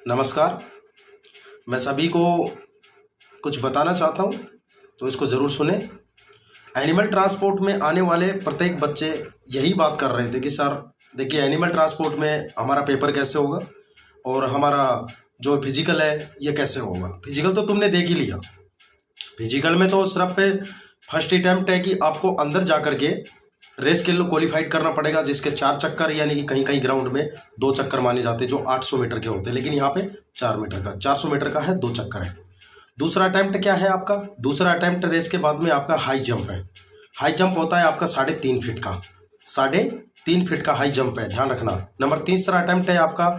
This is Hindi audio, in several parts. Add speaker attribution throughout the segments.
Speaker 1: नमस्कार। मैं सभी को कुछ बताना चाहता हूँ, तो इसको ज़रूर सुने। एनिमल ट्रांसपोर्ट में आने वाले प्रत्येक बच्चे यही बात कर रहे थे कि सर देखिए, एनिमल ट्रांसपोर्ट में हमारा पेपर कैसे होगा और हमारा जो फिजिकल है ये कैसे होगा। फिजिकल तो तुमने देख ही लिया। फिजिकल में तो सिर्फ फर्स्ट अटैम्प्ट है कि आपको अंदर जा कर के रेस के लिए क्वालिफाइड करना पड़ेगा, जिसके 4 चक्कर यानी कि कहीं कहीं ग्राउंड में 2 चक्कर माने जाते हैं जो 800 मीटर के होते हैं, लेकिन यहाँ पे 4 मीटर का 400 मीटर का है, 2 चक्कर है। दूसरा अटैम्प्ट क्या है आपका? दूसरा अटैम्प्ट रेस के बाद में आपका हाई जंप है। हाई जंप होता है आपका 3.5 फीट का, 3.5 फीट का हाई जंप है, ध्यान रखना। नंबर तीसरा अटैम्प्ट है आपका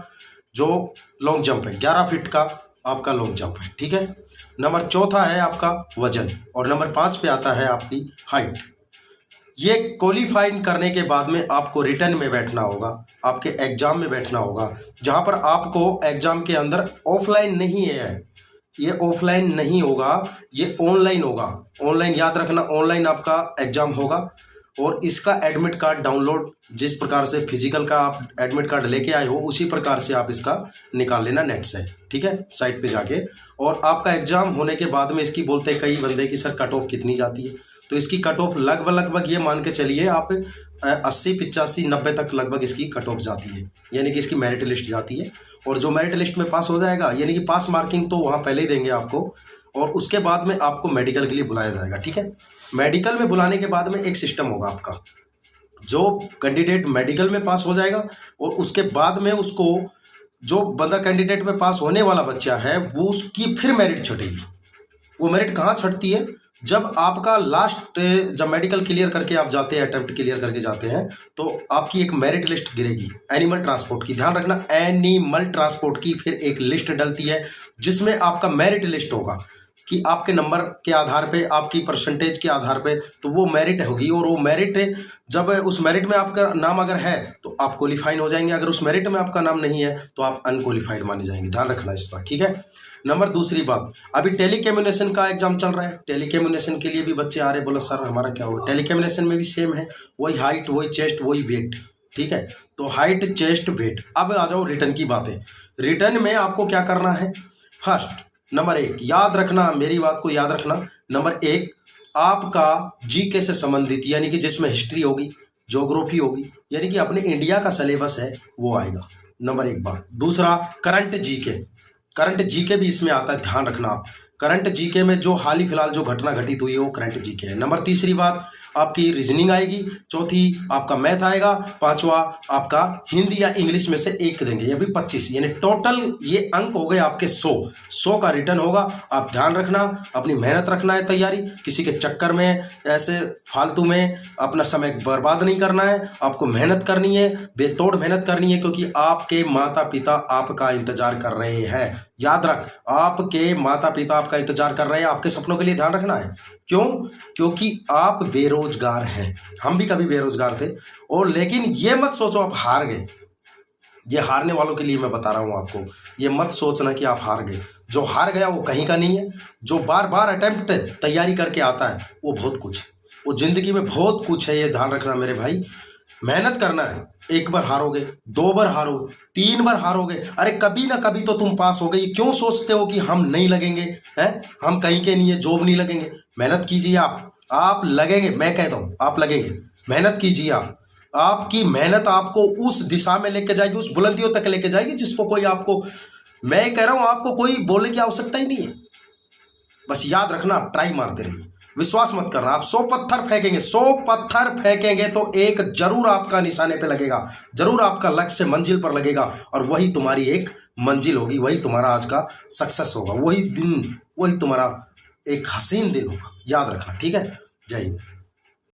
Speaker 1: जो लॉन्ग जंप है, 11 फीट का आपका लॉन्ग जंप है, ठीक है। नंबर चौथा है आपका वजन, और नंबर 5 पे आता है आपकी हाइट। ये क्वालिफाइड करने के बाद में आपको रिटर्न में बैठना होगा, आपके एग्जाम में बैठना होगा, जहां पर आपको एग्जाम के अंदर ऑफलाइन नहीं है, ये ऑफलाइन नहीं होगा, ये ऑनलाइन होगा। ऑनलाइन याद रखना, ऑनलाइन आपका एग्जाम होगा। और इसका एडमिट कार्ड डाउनलोड, जिस प्रकार से फिजिकल का आप एडमिट कार्ड लेके आए हो उसी प्रकार से आप इसका निकाल लेना नेट से, ठीक है, साइट पे जाके। और आपका एग्जाम होने के बाद में इसकी बोलते हैं कई बंदे की सर कट ऑफ कितनी जाती है, तो इसकी कट ऑफ लगभग ये मान के चलिए आप 80 85 90 तक लगभग इसकी कट ऑफ जाती है, यानी कि इसकी मेरिट लिस्ट जाती है। और जो मेरिट लिस्ट में पास हो जाएगा, यानी कि पास मार्किंग तो वहाँ पहले ही देंगे आपको, और उसके बाद में आपको मेडिकल के लिए बुलाया जाएगा, ठीक है। मेडिकल में बुलाने के बाद में एक सिस्टम होगा आपका, जो कैंडिडेट मेडिकल में पास हो जाएगा और उसके बाद में उसको जो बंदा कैंडिडेट में पास होने वाला बच्चा है वो उसकी फिर मेरिट छटेगी। वो मेरिट कहाँ छटती है? जब आपका लास्ट, जब मेडिकल क्लियर करके आप जाते हैं, अटेम्प्ट क्लियर करके जाते हैं, तो आपकी एक मेरिट लिस्ट गिरेगी एनिमल ट्रांसपोर्ट की। ध्यान रखना, एनिमल ट्रांसपोर्ट की फिर एक लिस्ट डलती है जिसमें आपका मेरिट लिस्ट होगा कि आपके नंबर के आधार पे, आपकी परसेंटेज के आधार पे, तो वो मेरिट होगी। और वो मेरिट, जब उस मेरिट में आपका नाम अगर है तो आप क्वालिफाइड हो जाएंगे, अगर उस मेरिट में आपका नाम नहीं है तो आप अनक्वालिफाइड माने जाएंगे। ध्यान रखना इस पर, ठीक है। नंबर दूसरी बात, अभी टेलीकम्युनिकेशन का एग्जाम चल रहा है। टेलीकम्युनिकेशन के लिए भी बच्चे आ रहे, बोलो सर हमारा क्या होगा। टेलीकम्युनिकेशन में भी सेम है, वही हाइट, वही चेस्ट, वही वेट, ठीक है। तो हाइट, चेस्ट, वेट। अब आ जाओ रिटर्न की बातें। रिटर्न में आपको क्या करना है? फर्स्ट नंबर 1 याद रखना, मेरी बात को याद रखना। नंबर 1 आपका जीके से संबंधित, यानी कि जिसमें हिस्ट्री होगी, ज्योग्राफी होगी, यानी कि अपने इंडिया का सिलेबस है वो आएगा, नंबर 1 बात। दूसरा करंट जीके, करंट जीके भी इसमें आता है, ध्यान रखना आप। करंट जीके में जो हाल ही फिलहाल जो घटना घटित हुई है वो करंट जीके है। नंबर तीसरी बात आपकी रीजनिंग आएगी, चौथी आपका मैथ आएगा, पांचवा आपका हिंदी या इंग्लिश में से एक देंगे, ये भी 25, यानी टोटल ये अंक हो गए आपके 100 का रिटर्न होगा। आप ध्यान रखना, अपनी मेहनत रखना है, तैयारी, किसी के चक्कर में ऐसे फालतू में अपना समय बर्बाद नहीं करना है, आपको मेहनत करनी है, बेतोड़ मेहनत करनी है, क्योंकि आपके माता पिता आपका इंतजार कर रहे हैं। याद रख, आपके माता पिता आपका इंतजार कर रहे हैं, आपके सपनों के लिए ध्यान रखना है। क्यों? क्योंकि आप बेरोजगार हैं, हम भी कभी बेरोजगार थे। और लेकिन ये मत सोचो आप हार गए, ये हारने वालों के लिए मैं बता रहा हूं आपको, ये मत सोचना कि आप हार गए। जो हार गया वो कहीं का नहीं है, जो बार बार अटेम्प्ट तैयारी करके आता है वो बहुत कुछ है, वो जिंदगी में बहुत कुछ है, ये ध्यान रखना मेरे भाई। मेहनत करना है, 1 बार हारोगे, 2 बार हारोगे, 3 बार हारोगे, अरे कभी ना कभी तो तुम पास हो गए। क्यों सोचते हो कि हम नहीं लगेंगे, हैं, हम कहीं के नहीं है, जॉब नहीं लगेंगे। मेहनत कीजिए आप लगेंगे, मैं कहता हूं आप लगेंगे। मेहनत कीजिए आप, आपकी मेहनत आपको उस दिशा में लेके जाएगी, उस बुलंदियों तक लेके जाएगी जिसको कोई, आपको मैं कह रहा हूं, आपको कोई बोलने की आवश्यकता ही नहीं है। बस याद रखना, आप ट्राई मारते रहिए, विश्वास मत करना। आप 100 पत्थर फेंकेंगे, 100 पत्थर फेंकेंगे तो एक जरूर आपका निशाने पे लगेगा, जरूर आपका लक्ष्य मंजिल पर लगेगा, और वही तुम्हारी एक मंजिल होगी, वही तुम्हारा आज का सक्सेस होगा, वही दिन, वही तुम्हारा एक हसीन दिन होगा। याद रखना, ठीक है। जय हिंद।